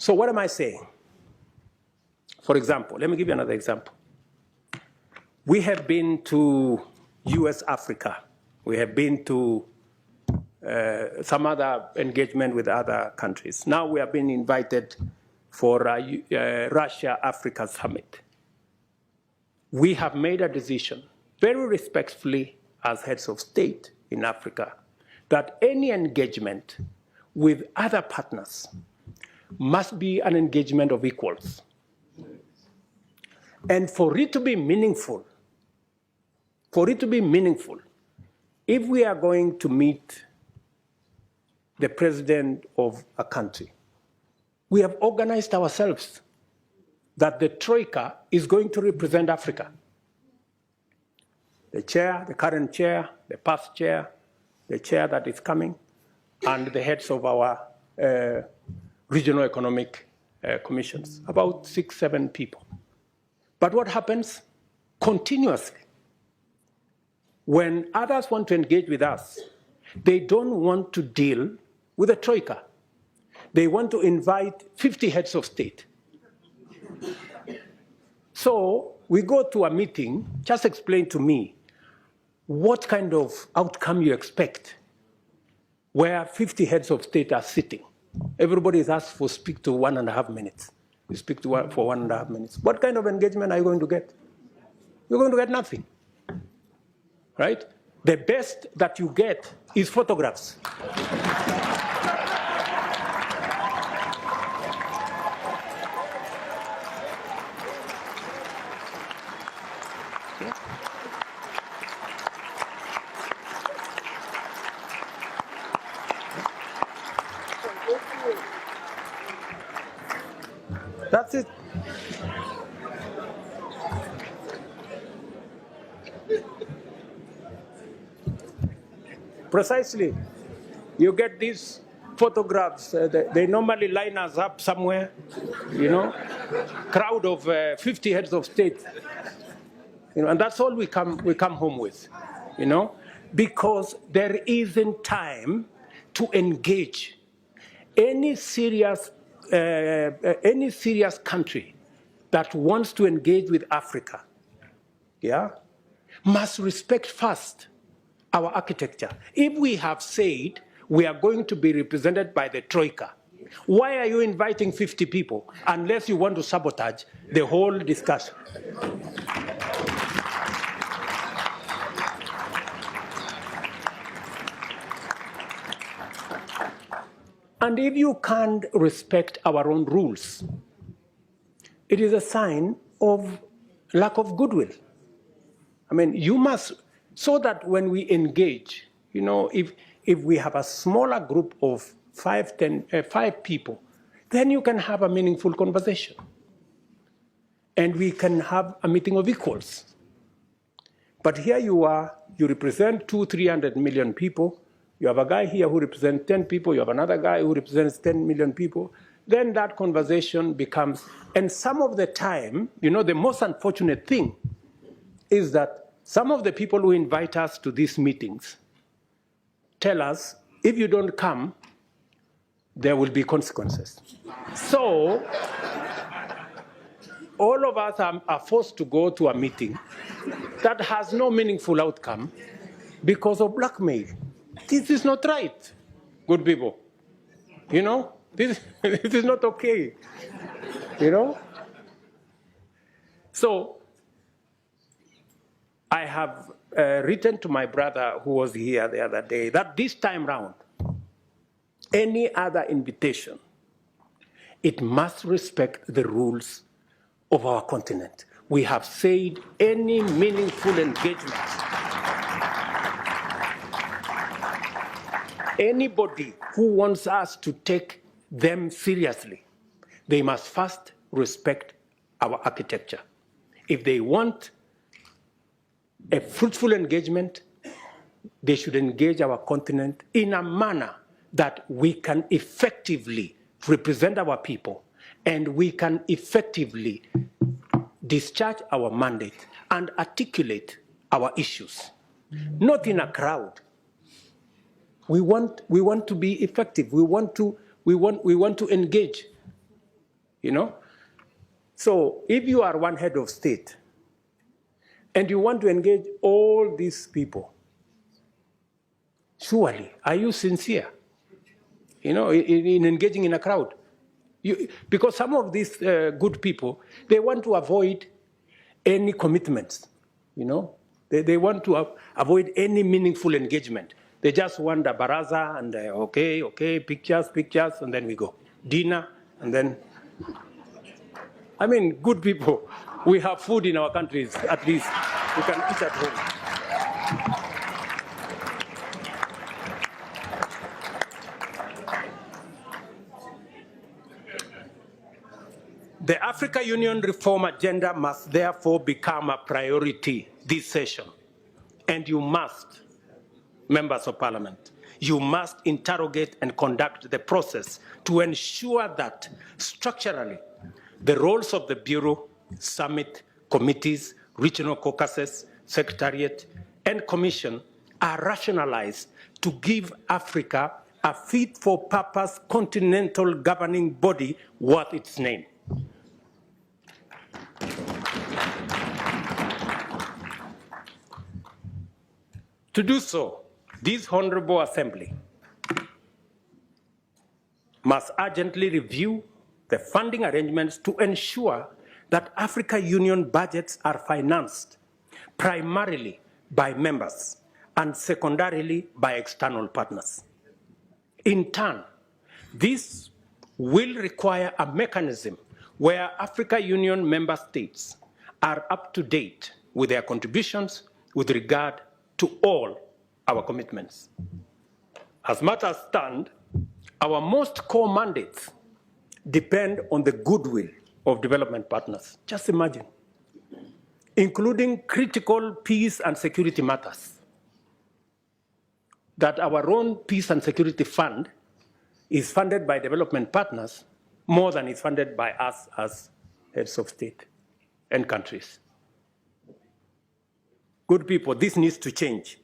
So what am I saying? For example, let me give you another example. We have been to US Africa. We have been to some other engagement with other countries. Now we have been invited for Russia-Africa summit. We have made a decision, very respectfully as heads of state in Africa, that any engagement with other partners must be an engagement of equals. And for it to be meaningful, if we are going to meet the president of a country, we have organized ourselves that the Troika is going to represent Africa. The chair, the current chair, the past chair, the chair that is coming, and the heads of our regional economic commissions, about 6, 7 people. But what happens? Continuously, when others want to engage with us, they don't want to deal with the Troika. They want to invite 50 heads of state. So we go to a meeting, just explain to me what kind of outcome you expect where 50 heads of state are sitting. Everybody is asked for speak to 1.5 minutes. You speak to for 1.5 minutes. What kind of engagement are you going to get? You're going to get nothing, right? The best that you get is photographs. That's it. Precisely. You get these photographs, they normally line us up somewhere, you know, crowd of 50 heads of state, you know, and that's all we come home with, you know, because there isn't time to engage any serious country that wants to engage with Africa, yeah, must respect first our architecture. If we have said we are going to be represented by the Troika, why are you inviting 50 people unless you want to sabotage the whole discussion? And if you can't respect our own rules, it is a sign of lack of goodwill. I mean, you must, so that when we engage, you know, if we have a smaller group of 5 people, then you can have a meaningful conversation. And we can have a meeting of equals. But here you are, you represent 200-300 million people. You have a guy here who represents 10 people. You have another guy who represents 10 million people. Then that conversation becomes, and some of the time, you know, the most unfortunate thing is that some of the people who invite us to these meetings tell us, if you don't come, there will be consequences. So all of us are forced to go to a meeting that has no meaningful outcome because of blackmail. This is not right, good people. You know, this is not okay, you know? So I have written to my brother who was here the other day that this time round, any other invitation, it must respect the rules of our continent. We have said any meaningful engagement, anybody who wants us to take them seriously, they must first respect our architecture. If they want a fruitful engagement, they should engage our continent in a manner that we can effectively represent our people and we can effectively discharge our mandate and articulate our issues, not in a crowd. We want to be effective. We want to engage. you know? So if you are one head of state and you want to engage all these people, surely, are you sincere, you know, in engaging in a crowd? Because some of these good people, they want to avoid any commitments, you know? They want to avoid any meaningful engagement. They just want a baraza and okay, pictures, and then we go. Dinner, and then, I mean, good people, we have food in our countries, at least. We can eat at home. The Africa Union reform agenda must therefore become a priority this session. And you must, members of parliament, you must interrogate and conduct the process to ensure that structurally the roles of the Bureau, Summit, committees, regional caucuses, Secretariat, and Commission are rationalized to give Africa a fit-for-purpose continental governing body worth its name. To do so, this Honorable Assembly must urgently review the funding arrangements to ensure that Africa Union budgets are financed primarily by members and secondarily by external partners. In turn, this will require a mechanism where Africa Union member states are up to date with their contributions with regard to all our commitments. As matters stand, our most core mandates depend on the goodwill of development partners. Just imagine, including critical peace and security matters, that our own peace and security fund is funded by development partners more than is funded by us as heads of state and countries. Good people, this needs to change.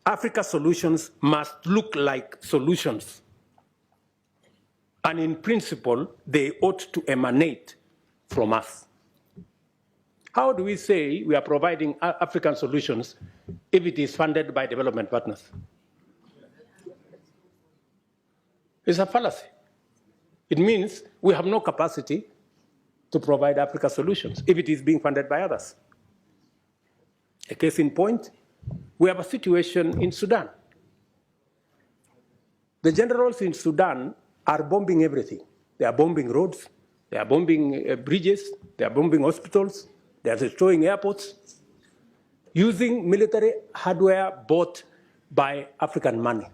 Africa solutions must look like solutions. And in principle, they ought to emanate from us. How do we say we are providing African solutions if it is funded by development partners? It's a fallacy. It means we have no capacity to provide Africa solutions if it is being funded by others. A case in point, we have a situation in Sudan. The generals in Sudan are bombing everything. They are bombing roads, they are bombing bridges, they are bombing hospitals, they are destroying airports, using military hardware bought by African money.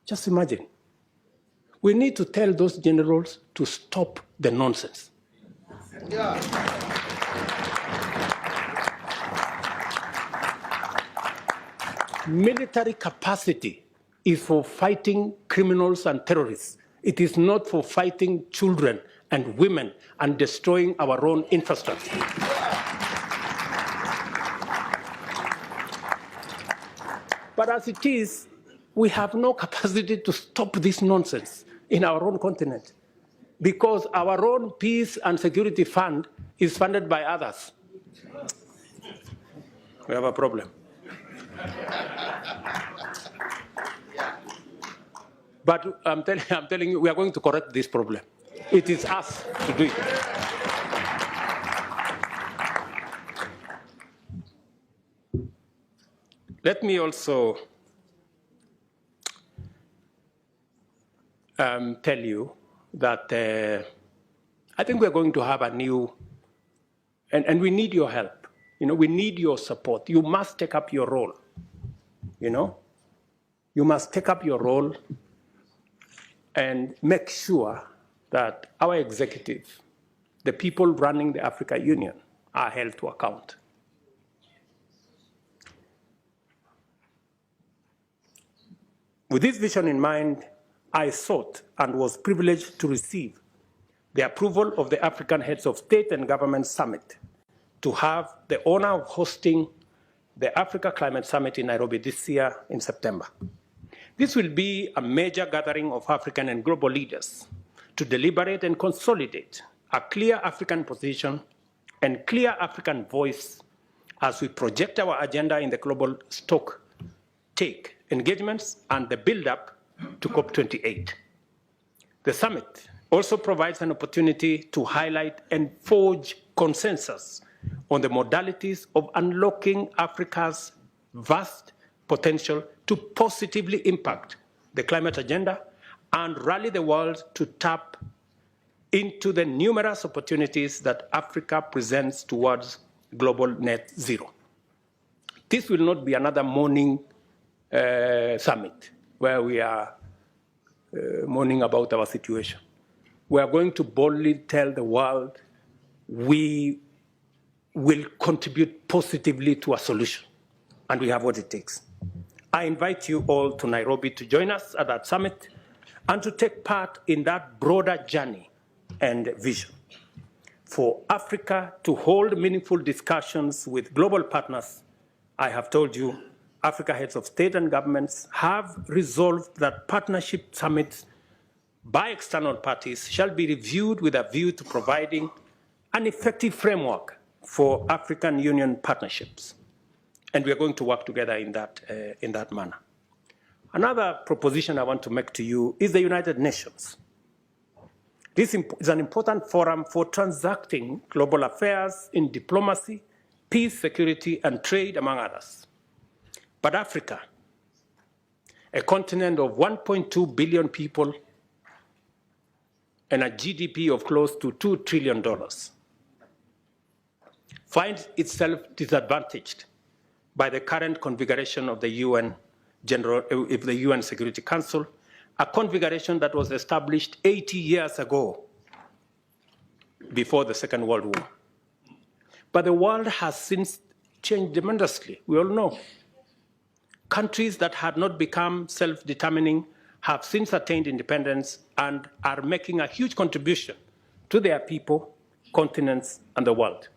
Just imagine. We need to tell those generals to stop the nonsense. Yeah. Military capacity is for fighting criminals and terrorists. It is not for fighting children and women and destroying our own infrastructure. But as it is, we have no capacity to stop this nonsense in our own continent because our own peace and security fund is funded by others. We have a problem. But I'm telling you, we are going to correct this problem. It is us to do it. Let me also tell you that I think we're going to have a new, and we need your help. You know, we need your support. You must take up your role. You know, you must take up your role and make sure that our executive, the people running the Africa Union, are held to account. With this vision in mind, I sought and was privileged to receive the approval of the African Heads of State and Government Summit to have the honor of hosting the Africa Climate Summit in Nairobi this year in September. This will be a major gathering of African and global leaders to deliberate and consolidate a clear African position and clear African voice as we project our agenda in the global stock take engagements and the build-up to COP28. The summit also provides an opportunity to highlight and forge consensus on the modalities of unlocking Africa's vast potential to positively impact the climate agenda and rally the world to tap into the numerous opportunities that Africa presents towards global net zero. This will not be another morning summit where we are mourning about our situation. We are going to boldly tell the world we will contribute positively to a solution, and we have what it takes. I invite you all to Nairobi to join us at that summit and to take part in that broader journey and vision. For Africa to hold meaningful discussions with global partners, I have told you, Africa heads of state and governments have resolved that partnership summits by external parties shall be reviewed with a view to providing an effective framework for African Union partnerships. And we are going to work together in that manner. Another proposition I want to make to you is the United Nations. This is an important forum for transacting global affairs in diplomacy, peace, security, and trade, among others. But Africa, a continent of 1.2 billion people and a GDP of close to $2 trillion, finds itself disadvantaged by the current configuration of the UN Security Council, a configuration that was established 80 years ago, before the Second World War. But the world has since changed tremendously, we all know. Countries that had not become self-determining have since attained independence and are making a huge contribution to their people, continents, and the world.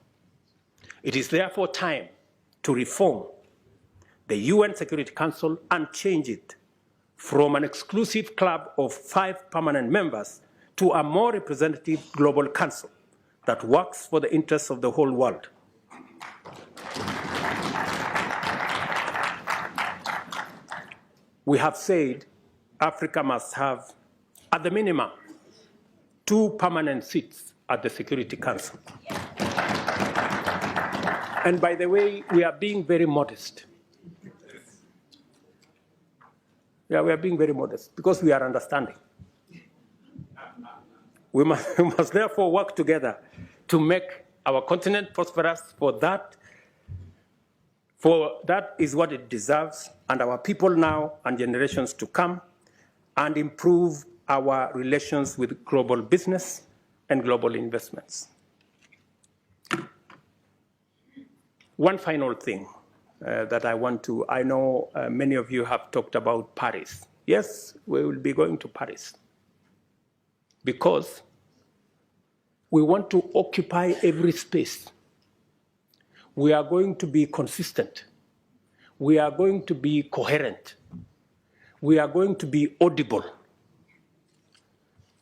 It is therefore time to reform the UN Security Council and change it from an exclusive club of 5 permanent members to a more representative global council that works for the interests of the whole world. We have said Africa must have, at the minimum, 2 permanent seats at the Security Council. And by the way, we are being very modest. Yeah, we are being very modest because we are understanding. We must therefore work together to make our continent prosperous, for that is what it deserves, and our people now and generations to come, and improve our relations with global business and global investments. One final thing that I know many of you have talked about Paris. Yes, we will be going to Paris because we want to occupy every space. We are going to be consistent. We are going to be coherent. We are going to be audible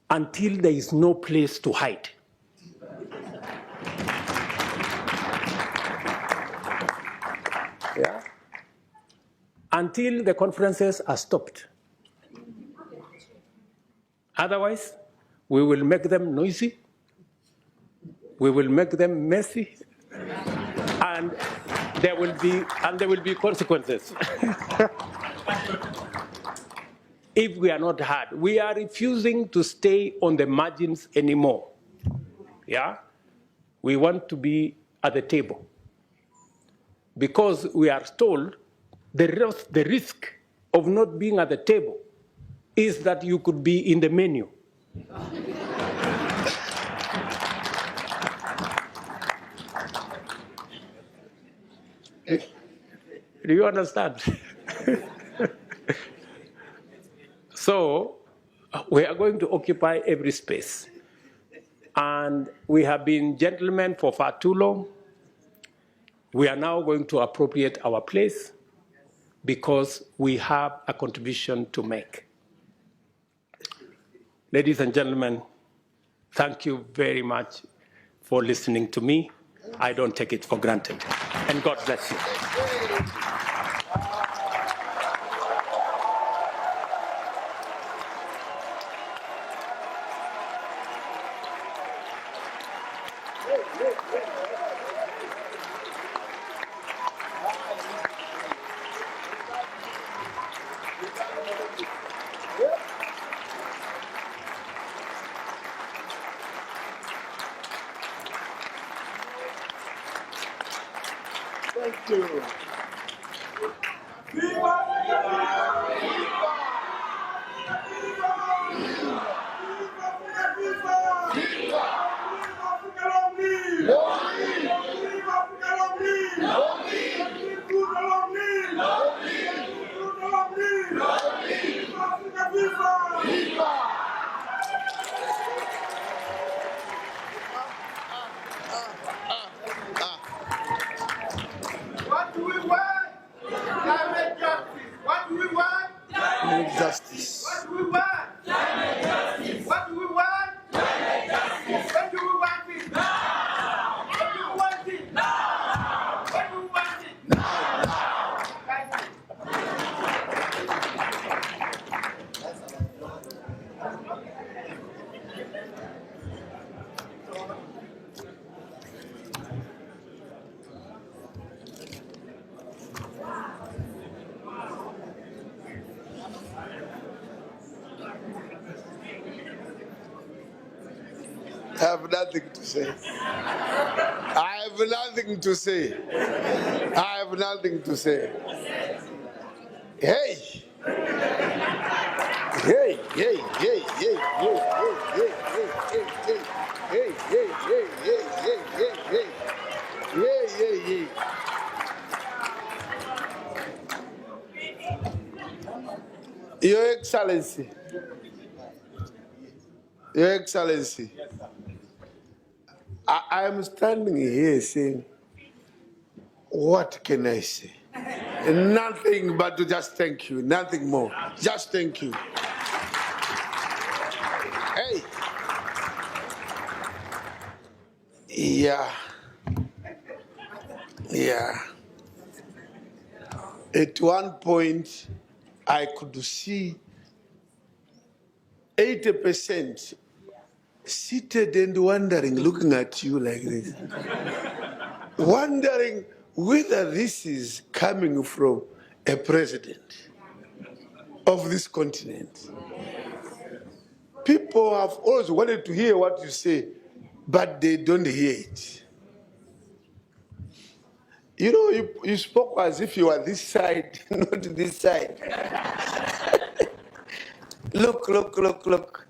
until there is no place to hide. Yeah? Until the conferences are stopped. Otherwise, we will make them noisy, we will make them messy, and there will be consequences. If we are not heard, we are refusing to stay on the margins anymore. Yeah? We want to be at the table. Because we are told the risk of not being at the table is that you could be in the menu. Do you understand? So we are going to occupy every space. And we have been gentlemen for far too long. We are now going to appropriate our place because we have a contribution to make. Ladies and gentlemen, Thank you very much for listening to me. I don't take it for granted. And God bless you. Thank you. What do we want? Direct justice. What do we want? Direct justice. What do we want? Direct justice. What do we want? Direct justice. When do we want it? Now. When do we want it? Now. When do we want it? Now. Thank you. I have nothing to say. I have nothing to say. I have nothing to say. Hey! Hey, hey, hey, hey, hey, hey, hey, hey, hey, hey, hey, hey, hey, hey, hey, hey, hey, hey. Your Excellency. Your Excellency. I am standing here saying, what can I say? Nothing but to just thank you, nothing more. Just thank you. Hey. Yeah. Yeah. At one point, I could see 80% seated and wondering, looking at you like this. Wondering whether this is coming from a president of this continent. People have always wanted to hear what you say, but they don't hear it. You know, you spoke as if you were this side, not this side. Look, look, look, look.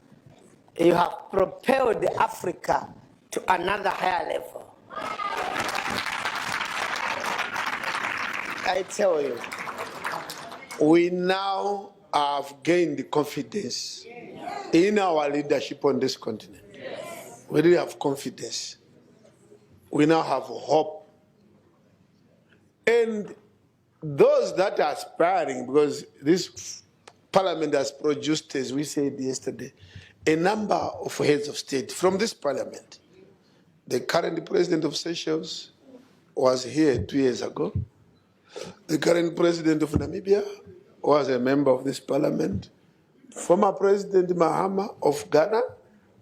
You have propelled Africa to another higher level. I tell you. We now have gained confidence in our leadership on this continent. We really have confidence. We now have hope. And those that are aspiring, because this parliament has produced, as we said yesterday, a number of heads of state from this parliament. The current president of Seychelles was here 2 years ago. The current president of Namibia was a member of this parliament. Former President Mahama of Ghana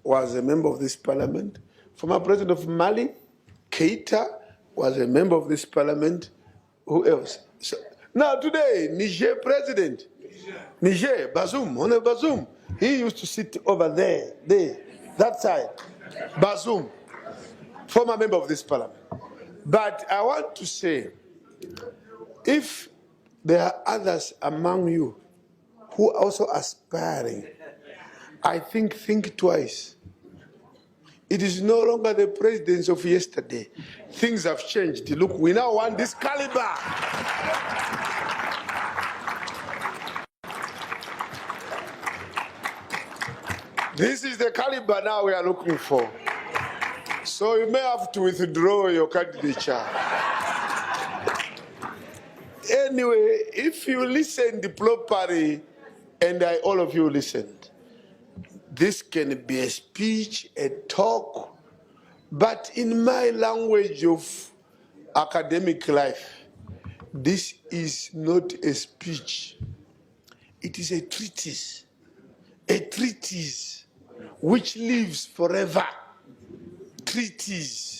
was a member of this parliament. Former President of Mali, Keita, was a member of this parliament. Who else? So, now today, Niger president, Niger, Bazoum, Honorable Bazoum, he used to sit over there, that side. Bazoum, former member of this parliament. But I want to say, if there are others among you who are also aspiring, I think twice. It is no longer the presidents of yesterday. Things have changed. Look, we now want this caliber. This is the caliber now we are looking for. So you may have to withdraw your candidature. Anyway, if you listened properly, and all of you listened, this can be a speech, a talk, but in my language of academic life, this is not a speech. It is a treatise which lives forever. Treatise.